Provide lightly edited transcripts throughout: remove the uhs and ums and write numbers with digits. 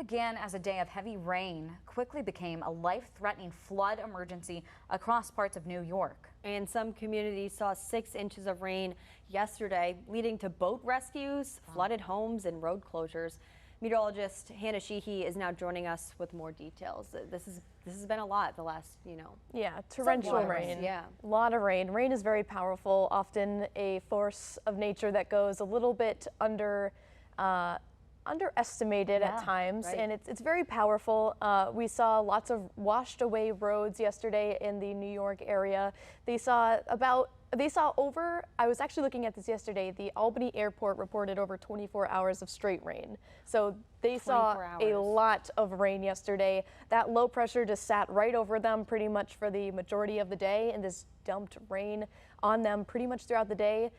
began as a day of heavy rain quickly became a life-threatening flood emergency across parts of New York. And some communities saw 6 inches of rain yesterday, leading to boat rescues, flooded homes, and road closures. Meteorologist Hannah Sheehy is now joining us with more details. This has been a lot the last, Yeah, torrential rain. Yeah. A lot of rain. Rain is very powerful, often a force of nature that goes a little bit underestimated at times, right. and it's very powerful. We saw lots of washed away roads yesterday in the New York area. I was actually looking at this yesterday, the Albany airport reported over 24 hours of straight rain. So they saw a lot of rain yesterday. That low pressure just sat right over them pretty much for the majority of the day, and this dumped rain on them pretty much throughout the day.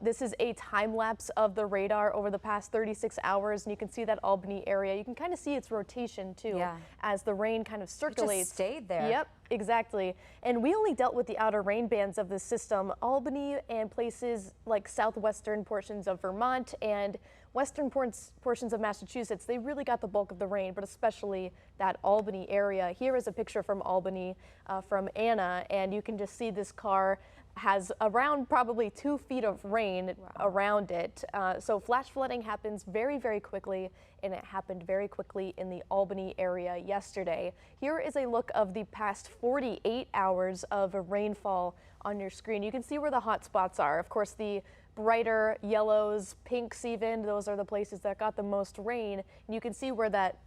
This is a time lapse of the radar over the past 36 hours, and you can see that Albany area. You can kind of see its rotation too, as the rain kind of circulates. It just stayed there. Yep, exactly. And we only dealt with the outer rain bands of the system. Albany and places like southwestern portions of Vermont and western portions of Massachusetts, they really got the bulk of the rain, but especially that Albany area. Here is a picture from Albany from Anna, and you can just see this car has around probably 2 feet of rain around it. So flash flooding happens very, very quickly, and it happened very quickly in the Albany area yesterday. Here is a look of the past 48 hours of rainfall on your screen. You can see where the hot spots are. Of course, the brighter yellows, pinks even, those are the places that got the most rain. And you can see where that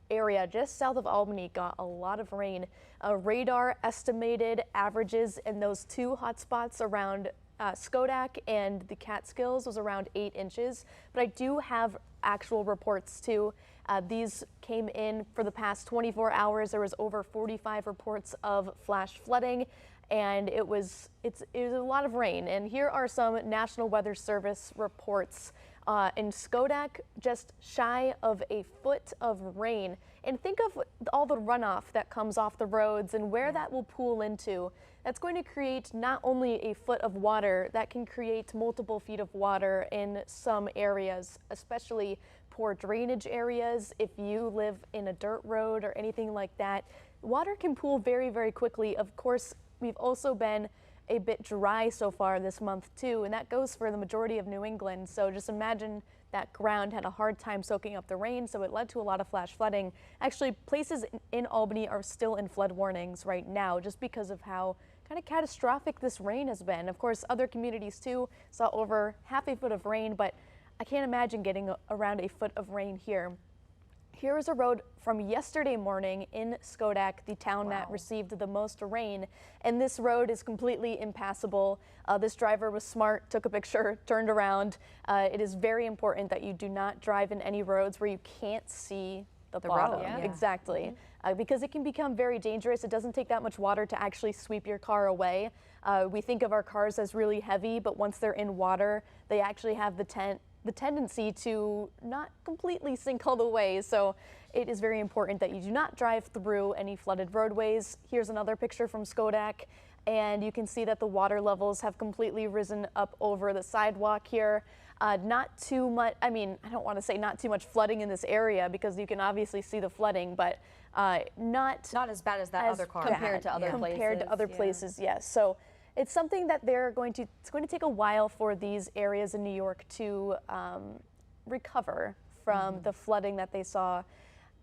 area just south of Albany got a lot of rain. Radar estimated averages in those 2 hot spots around Schodack and the Catskills was around 8 inches, but I do have actual reports too. These came in for the past 24 hours. There was over 45 reports of flash flooding, and it was a lot of rain. And here are some National Weather Service reports. In Schodack, just shy of a foot of rain. And think of all the runoff that comes off the roads and where that will pool into. That's going to create not only a foot of water, that can create multiple feet of water in some areas, especially poor drainage areas. If you live in a dirt road or anything like that, water can pool very, very quickly. Of course, we've also been a bit dry so far this month too, and that goes for the majority of New England. So just imagine that ground had a hard time soaking up the rain, so it led to a lot of flash flooding. Actually, places in Albany are still in flood warnings right now just because of how kind of catastrophic this rain has been. Of course, other communities too saw over half a foot of rain, but I can't imagine getting around a foot of rain here. Here is a road from yesterday morning in Schodack, the town that received the most rain, and this road is completely impassable. This driver was smart, took a picture, turned around. It is very important that you do not drive in any roads where you can't see the bottom. Road. Exactly, because it can become very dangerous. It doesn't take that much water to actually sweep your car away. We think of our cars as really heavy, but once they're in water, they actually have the tendency to not completely sink all the way. So it is very important that you do not drive through any flooded roadways. Here's another picture from Schodack, and you can see that the water levels have completely risen up over the sidewalk here. Not too much, I don't want to say not too much flooding in this area because you can obviously see the flooding, but not as bad as that other car. Compared to other places. Yes. So it's something that it's going to take a while for these areas in New York to recover from the flooding that they saw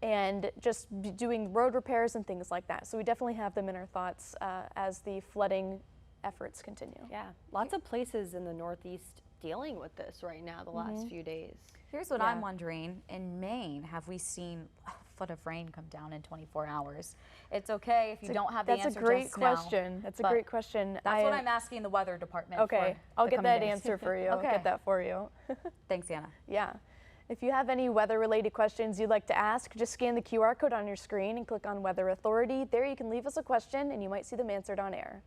and just doing road repairs and things like that. So we definitely have them in our thoughts as the flooding efforts continue. Yeah, lots of places in the Northeast dealing with this right now the last few days. Here's what I'm wondering. In Maine, have we seen a foot of rain come down in 24 hours? It's okay if you don't have the answer just now. That's a great question. That's a great question. That's what I'm asking the weather department. Okay, I'll get that answer for you. Okay. I'll get that for you. Thanks, Anna. Yeah. If you have any weather-related questions you'd like to ask, just scan the QR code on your screen and click on Weather Authority. There you can leave us a question and you might see them answered on air.